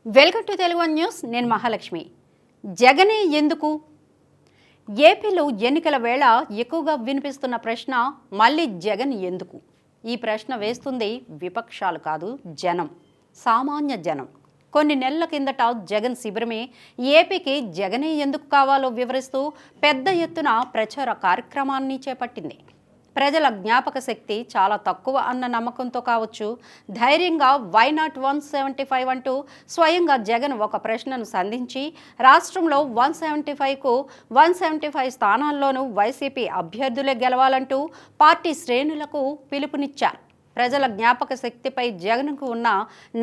Welcome to Telugu one news. నేను మహాలక్ష్మి. జగనే ఎందుకు? ఏపీలో ఎన్నికల వేళ ఎక్కువగా వినిపిస్తున్న ప్రశ్న మళ్ళీ జగన్ ఎందుకు? ఈ ప్రశ్న వేస్తుంది విపక్షాలు కాదు, జనం, సామాన్య జనం. కొన్ని నెలల కిందట జగన్ శిబిరమే ఏపీకి జగనే ఎందుకు కావాలో వివరిస్తూ పెద్ద ఎత్తున ప్రచార కార్యక్రమాన్ని చేపట్టింది. ప్రజల జ్ఞాపక శక్తి చాలా తక్కువ అన్న నమ్మకంతో కావచ్చు, ధైర్యంగా వై నాట్ 175 అంటూ స్వయంగా జగన్ ఒక ప్రశ్నను సంధించి రాష్ట్రంలో 175కు 175 స్థానాల్లోనూ వైసీపీ అభ్యర్థులే గెలవాలంటూ పార్టీ శ్రేణులకు పిలుపునిచ్చారు. ప్రజల జ్ఞాపక శక్తిపై జగన్కు ఉన్న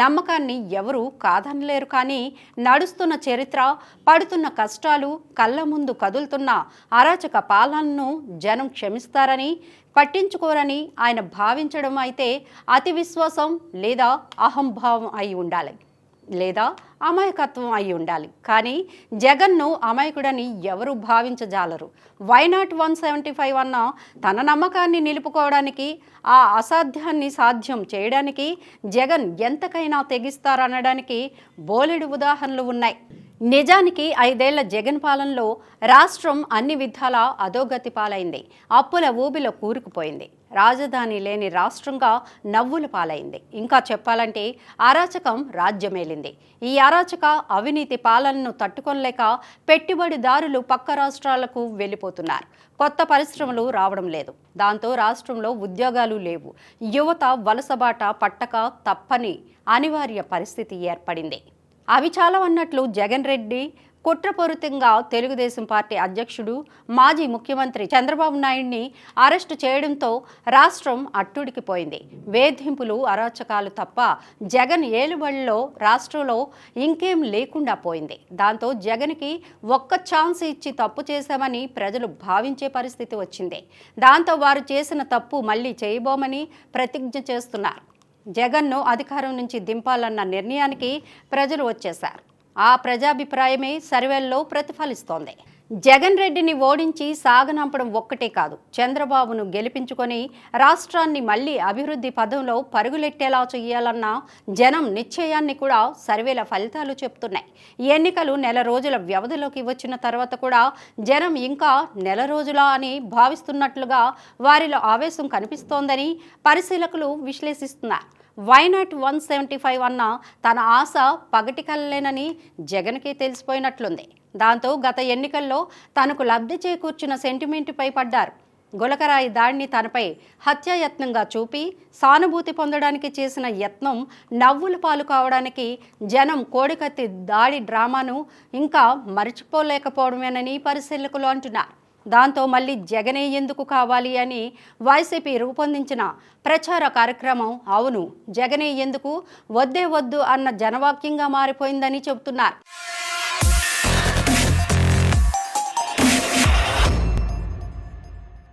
నమ్మకాన్ని ఎవరూ కాదనలేరు. కానీ నడుస్తున్న చరిత్ర, పడుతున్న కష్టాలు, కళ్ళ ముందు కదులుతున్న అరాచక పాలనను జనం క్షమిస్తారని, పట్టించుకోరని ఆయన భావించడం అయితే అతి విశ్వాసం లేదా అహంభావం అయి ఉండాలి, లేదా అమాయకత్వం అయి ఉండాలి. కానీ జగన్ను అమాయకుడని ఎవరు భావించజాలరు. వై నాట్ 175 అన్న తన నమ్మకాన్ని నిలుపుకోవడానికి, ఆ అసాధ్యాన్ని సాధ్యం చేయడానికి జగన్ ఎంతకైనా తెగిస్తారనడానికి బోలెడు ఉదాహరణలు ఉన్నాయి. నిజానికి 5 ఏళ్ల జగన్ పాలనలో రాష్ట్రం అన్ని విధాల అధోగతి పాలైంది. అప్పుల ఊబిలో కూరుకుపోయింది. రాజధాని లేని రాష్ట్రంగా నవ్వుల పాలైంది. ఇంకా చెప్పాలంటే అరాచకం రాజ్యమేలింది. ఈ అరాచక అవినీతి పాలనను తట్టుకోలేక పెట్టుబడిదారులు పక్క రాష్ట్రాలకు వెళ్ళిపోతున్నారు. కొత్త పరిశ్రమలు రావడం లేదు. దాంతో రాష్ట్రంలో ఉద్యోగాలు లేవు. యువత వలసబాట పట్టక తప్పని అనివార్య పరిస్థితి ఏర్పడింది. అవి చాలా అన్నట్లు జగన్ రెడ్డి కుట్రపూరితంగా తెలుగుదేశం పార్టీ అధ్యక్షుడు, మాజీ ముఖ్యమంత్రి చంద్రబాబు నాయుడిని అరెస్టు చేయడంతో రాష్ట్రం అట్టుడికిపోయింది. వేధింపులు, అరాచకాలు తప్ప జగన్ ఏలుబడిలో రాష్ట్రంలో ఇంకేం లేకుండా పోయింది. దాంతో జగన్కి ఒక్క ఛాన్స్ ఇచ్చి తప్పు చేశామని ప్రజలు భావించే పరిస్థితి వచ్చింది. దాంతో వారు చేసిన తప్పు మళ్ళీ చేయబోమని ప్రతిజ్ఞ చేస్తున్నారు. జగన్ను అధికారం నుంచి దింపాలన్న నిర్ణయానికి ప్రజలు వచ్చేశారు. ఆ ప్రజాభిప్రాయమే సర్వేల్లో ప్రతిఫలిస్తోంది. జగన్ రెడ్డిని ఓడించి సాగనంపడం ఒక్కటే కాదు, చంద్రబాబును గెలిపించుకొని రాష్ట్రాన్ని మళ్లీ అభివృద్ధి పదంలో పరుగులెట్టేలా చేయాలన్న జనం నిశ్చయాన్ని కూడా సర్వేల ఫలితాలు చెప్తున్నాయి. ఎన్నికలు నెల రోజుల వ్యవధిలోకి వచ్చిన తర్వాత కూడా జనం ఇంకా నెల రోజులా అని భావిస్తున్నట్లుగా వారిలో ఆవేశం కనిపిస్తోందని పరిశీలకులు విశ్లేషిస్తున్నారు. వై నాట్ 175 అన్న తన ఆశ పగటి కలలేనని జగన్కి తెలిసిపోయినట్లుంది. దాంతో గత ఎన్నికల్లో తనకు లబ్ధి చేకూర్చిన సెంటిమెంటుపై పడ్డారు. గులకరాయి దాడిని తనపై హత్యాయత్నంగా చూపి సానుభూతి పొందడానికి చేసిన యత్నం నవ్వుల పాలు కావడానికి జనం కోడికత్తి దాడి డ్రామాను ఇంకా మర్చిపోలేకపోవడమేనని పరిశీలకులు అంటున్నారు. దాంతో మళ్ళీ జగనే ఎందుకు కావాలి అని వైసీపీ రూపొందించిన ప్రచార కార్యక్రమం అవును జగనే ఎందుకు, వద్దే వద్దు అన్న జనవాక్యంగా మారిపోయిందని చెబుతున్నారు.